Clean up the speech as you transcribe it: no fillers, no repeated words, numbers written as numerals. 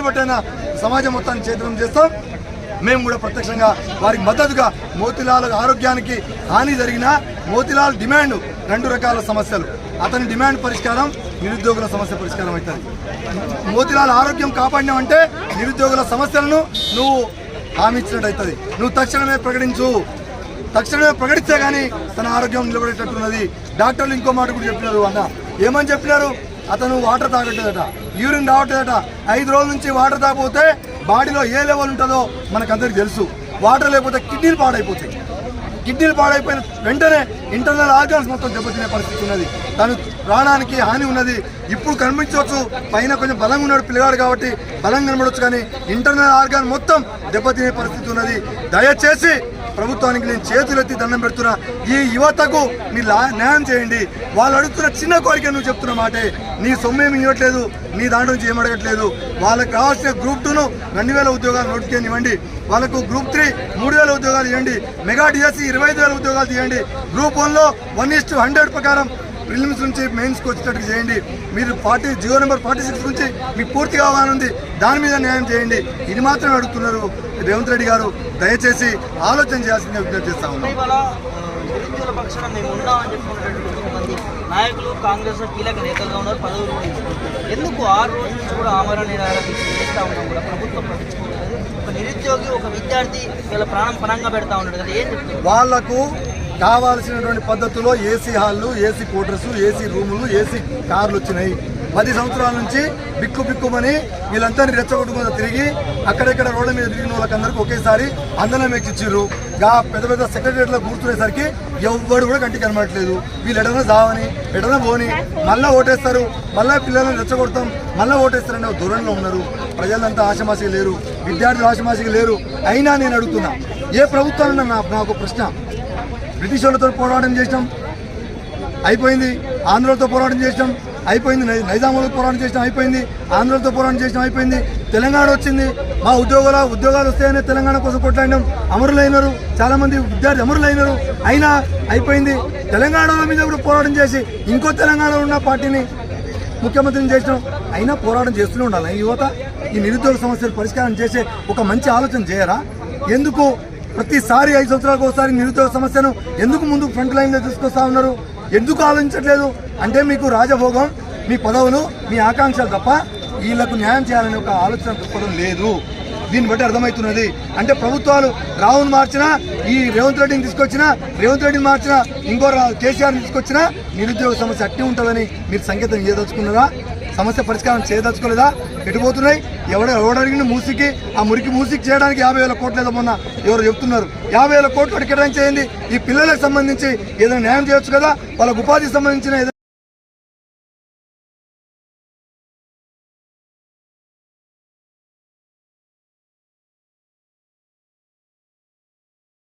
బట్టైనా సమాజం మొత్తాన్ని చైతన్యం చేస్తాం. మేము కూడా ప్రత్యక్షంగా వారికి మద్దతుగా మోతీలాల్ ఆరోగ్యానికి హాని జరిగిన మోతీలాల్ డిమాండ్ 2 రకాల సమస్యలు. అతని డిమాండ్ పరిష్కారం, నిరుద్యోగుల సమస్య పరిష్కారం అవుతుంది. మోతీలాల్ ఆరోగ్యం కాపాడినామంటే నిరుద్యోగుల సమస్యలను నువ్వు హామీ ఇచ్చినట్టు అవుతుంది. నువ్వు తక్షణమే ప్రకటించు. తక్షణమే ప్రకటిస్తే కానీ తన ఆరోగ్యం నిలబడేటట్టున్నది. డాక్టర్లు ఇంకో మాట కూడా చెప్పినారు. అన్న ఏమని చెప్పినారు? అతను వాటర్ తాగట్లేదట, యూరిన్ రావట్లేదట. 5 రోజుల నుంచి వాటర్ తాగకపోతే బాడీలో ఏ లెవెల్ ఉంటుందో మనకందరికి తెలుసు. వాటర్ లేకపోతే కిడ్నీలు పాడైపోతాయి. కిడ్నీలు పాడైపోయిన వెంటనే ఇంటర్నల్ ఆర్గాన్స్ మొత్తం దెబ్బతినే పరిస్థితి ఉన్నది. తను ప్రాణానికి హాని ఉన్నది. ఇప్పుడు కనిపించవచ్చు, పైన కొంచెం బలంగా ఉన్నాడు పిల్లగాడు కాబట్టి బలంగా కనబడవచ్చు, కానీ ఇంటర్నల్ ఆర్గాన్ మొత్తం దెబ్బతినే పరిస్థితి ఉన్నది. దయచేసి ప్రభుత్వానికి నేను చేతులెత్తి దండం పెడుతున్నా, ఈ యువతకు నీ న్యాయం చేయండి. వాళ్ళు అడుగుతున్న చిన్న కోరిక నువ్వు చెప్తున్న మాటే. నీ సొమ్మేమి ఇవ్వట్లేదు, నీ దాంట్లో నుంచి ఏం అడగట్లేదు. వాళ్ళకి కావాల్సిన గ్రూప్ 2ను 2000 ఉద్యోగాలు నోటిఫికేషన్ ఇవ్వండి. వాళ్ళకు గ్రూప్ 3 3000 ఉద్యోగాలు ఇవ్వండి. మెగా డిఎస్సి 25000 ఉద్యోగాలు తీయండి. గ్రూప్ 1లో 1:100 ప్రకారం ప్రిలిమ్స్ నుంచి మెయిన్స్కి వచ్చేటట్టు చేయండి. మీరు జియో నెంబర్ 46 గురించి మీకు పూర్తిగా అవగాహన ఉంది, దాని మీద న్యాయం చేయండి. ఇది మాత్రమే అడుగుతున్నారు. రేవంత్ రెడ్డి గారు దయచేసి ఆలోచన చేయాల్సిందిగా విజ్ఞప్తి చేస్తా ఉన్నాం. నాయకులు కాంగ్రెస్ కీలక నేతలుగా ఉన్నారు, పదవులు ఎందుకు 6 రోజుల నుంచి కూడా ఆమరణ నిరాహారం చేస్తూ ఉన్నాం కూడా ప్రభుత్వం పట్టించుకోలేదు. ఒక నిరుద్యోగి, ఒక విద్యార్థి వీళ్ళ ప్రాణం పణంగా పెడతా ఉన్నాడు కదా, ఏం చెప్తారు? వాళ్లకు కావాల్సినటువంటి పద్ధతిలో ఏసీ హాళ్ళు, ఏసీ క్వార్టర్స్, ఏసీ రూములు, ఏసీ కార్లు వచ్చినాయి. 10 సంవత్సరాల నుంచి బిక్కుమని వీళ్ళందరినీ రెచ్చగొట్టుకుని తిరిగి అక్కడెక్కడ రోడ్ల మీద తిరిగిన వాళ్ళకందరికీ ఒకేసారి అందరం ఎక్కిచ్చిర్రు. పెద్ద పెద్ద సెక్రటరీలో కూర్చునేసరికి ఎవ్వడు కూడా కంటికి కనబడట్లేదు. వీళ్ళు ఎడన దావని ఎడన పోని మళ్ళీ ఓటేస్తారు, మళ్ళీ పిల్లలను రెచ్చగొడతాం, మళ్ళీ ఓటేస్తారనే ధోరణిలో ఉన్నారు. ప్రజలంతా ఆశమాసిగా లేరు, విద్యార్థులు ఆశమాసిగా లేరు. అయినా నేను అడుగుతున్నా, ఏ ప్రభుత్వాన్ని నాకు ప్రశ్న. బ్రిటిష్ వాళ్ళతో పోరాటం చేసినాం, అయిపోయింది. ఆంధ్రులతో పోరాటం చేసినాం, అయిపోయింది. నైజాములతో పోరాటం చేసినాం, అయిపోయింది. ఆంధ్రులతో పోరాటం చేసినాం, అయిపోయింది. తెలంగాణ వచ్చింది, మా ఉద్యోగాలు వస్తాయనే తెలంగాణ కోసం కొట్లాడినాం. అమరులైనారు, చాలామంది విద్యార్థి అమరులైనారు. అయినా అయిపోయింది. తెలంగాణ మీద కూడా పోరాటం చేసి ఇంకో తెలంగాణలో ఉన్న పార్టీని ముఖ్యమంత్రిని చేసినాం. అయినా పోరాటం చేస్తూనే ఉండాలి. ఈ యువత ఈ నిరుద్యోగ సమస్యలు పరిష్కారం చేసే ఒక మంచి ఆలోచన చేయరా? ఎందుకు ప్రతిసారి 5 సంవత్సరాలకు ఒకసారి నిరుద్యోగ సమస్యను ఎందుకు ముందుకు ఫ్రంట్ లైన్లో తీసుకొస్తా ఉన్నారు? ఎందుకు ఆలోచించట్లేదు? అంటే మీకు రాజభోగం, మీ పదవులు, మీ ఆకాంక్షలు తప్ప వీళ్లకు న్యాయం చేయాలనే ఒక ఆలోచన దృక్పథం లేదు. దీన్ని బట్టి అర్థమవుతున్నది. అంటే ప్రభుత్వాలు రావును మార్చినా, ఈ రేవంత్ రెడ్డిని తీసుకొచ్చినా, రేవంత్ రెడ్డిని మార్చినా, ఇంకో కేసీఆర్ని తీసుకొచ్చినా నిరుద్యోగ సమస్య అట్టి ఉంటుందని మీరు సంకేతం చేయదలుచుకున్నారా? సమస్య పరిష్కారం చేయదలుచుకోలేదా? ఎటుపోతున్నాయి? ఎవడడిగిన మూసికి, ఆ మురికి మూసికి చేయడానికి 50,000 కోట్లు ఏదో మొన్న ఎవరు చెప్తున్నారు. 50,000 కోట్లు కేటాయించేయండి. ఈ పిల్లలకు సంబంధించి ఏదైనా న్యాయం చేయొచ్చు కదా, వాళ్ళకు ఉపాధికి సంబంధించిన